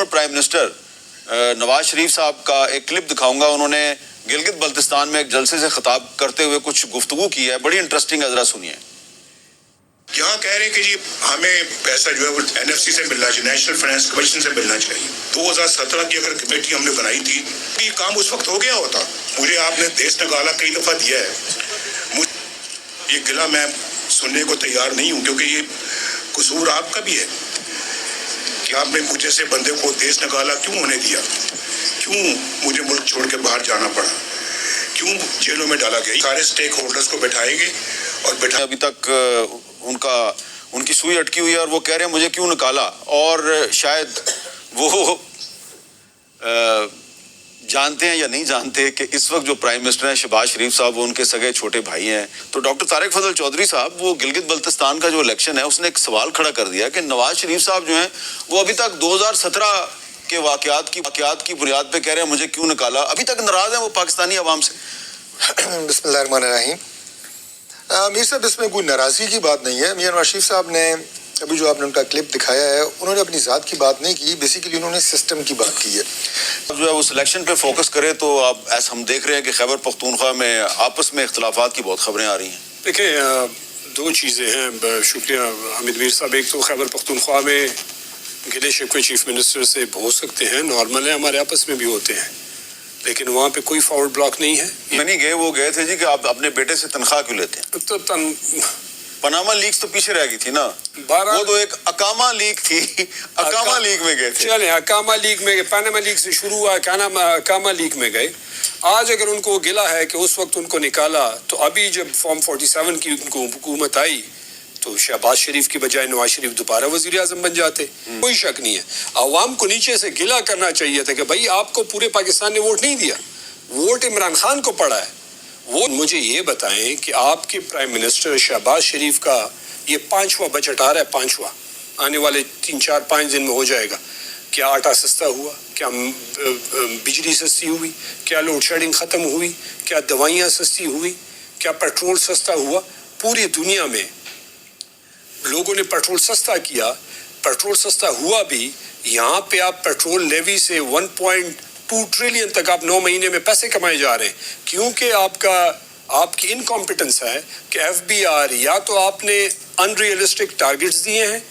Former prime minister Nawaz Sharif साहब का एक क्लिप दिखाऊंगा. उन्होंने गिलगित बल्तिस्तान में एक जलसे से खिताब करते हुए कुछ गुफ्तगू की है, बड़ी इंटरेस्टिंग है, जरा सुनिए. यहाँ कह रहे हैं कि जी हमें पैसा जो है वो एनएफसी से मिलना चाहिए, नेशनल फाइनेंस कमीशन से मिलना चाहिए. 2017 की अगर कमेटी हमने बनाई थी, ये काम उस वक्त हो गया होता. मुझे आपने देश निकाला कई दफा दिया है, ये गिला मैं सुनने को तैयार नहीं हूँ, क्योंकि ये कसूर आपका भी है कि आपने मुझे से बंदे को देश निकाला क्यों होने दिया, क्यों मुझे मुल्क छोड़ के बाहर जाना पड़ा, क्यों जेलों में डाला गया. सारे स्टेक होल्डर्स को बैठाएंगे और अभी तक उनकी सुई अटकी हुई है और वो कह रहे हैं मुझे क्यों निकाला. और शायद वो जानते हैं या नहीं जानते कि इस वक्त जो प्राइम मिनिस्टर हैं शहबाज शरीफ साहब, वो उनके सगे छोटे भाई हैं. तो डॉक्टर तारिक फजल चौधरी साहब, वो गिलगित बल्तिस्तान का जो इलेक्शन है उसने एक सवाल खड़ा कर दिया कि नवाज शरीफ साहब जो हैं वो अभी तक 2017 के वाकयात की बुनियाद पे कह रहे हैं मुझे क्यों निकाला. अभी तक नाराज हैं वो पाकिस्तानी अवाम से. बिस्मिल्लाहिर्रहमानिर्रहीम. मीर साहब, इसमें कोई नाराज़गी की बात नहीं है. मियां नवाज शरीफ साहब ने अभी जो आपने उनका क्लिप दिखाया है, उन्होंने अपनी ज़ात की बात नहीं की, बेसिकली उन्होंने सिस्टम की बात की है. अब जो है उस इलेक्शन पे फोकस करें तो अब ऐसा हम देख रहे हैं कि खैबर पख्तूनख्वा में आपस में इख्तलाफात की बहुत खबरें आ रही हैं. देखिए, दो चीज़ें हैं. शुक्रिया हामिद मीर साहब. एक तो खैबर पख्तूनख्वा में गिले शिकवे चीफ मिनिस्टर से हो सकते हैं, नॉर्मल है, हमारे आपस में भी होते हैं, लेकिन वहाँ पे कोई फॉरवर्ड ब्लॉक नहीं है. नहीं गए, वो गए थे जी कि आप अपने बेटे से तनख्वाह क्यों लेते हैं. तो पनामा लीग्स तो पीछे रह गई थी ना, वो तो एक अकामा लीग थी. अकामा लीग में गए थे. चले, अकामा लीग में, पनामा लीग से शुरू हुआ, अकामा लीग में गए. आज अगर उनको गिला है कि उस वक्त उनको निकाला, तो अभी जब फॉर्म 47 की उनको हुकूमत आई तो शहबाज शरीफ की बजाय नवाज शरीफ दोबारा वजीर आजम बन जाते. कोई शक नहीं है. अवाम को नीचे से गिला करना चाहिए था कि भाई आपको पूरे पाकिस्तान ने वोट नहीं दिया, वोट इमरान खान को पड़ा है. वो मुझे ये बताएं कि आपके प्राइम मिनिस्टर शहबाज शरीफ का ये 5वां बजट आ रहा है, 5वां आने वाले 3-4-5 दिन में हो जाएगा. क्या आटा सस्ता हुआ, क्या बिजली सस्ती हुई, क्या लोड शेडिंग ख़त्म हुई, क्या दवाइयाँ सस्ती हुई, क्या पेट्रोल सस्ता हुआ. पूरी दुनिया में लोगों ने पेट्रोल सस्ता किया, पेट्रोल सस्ता हुआ भी. यहाँ पे आप पेट्रोल लेवी से 1.2 ट्रिलियन तक आप 9 महीने में पैसे कमाए जा रहे हैं, क्योंकि आपकी इनकॉम्पिटेंस है कि FBR या तो आपने अनरियलिस्टिक टारगेट्स दिए हैं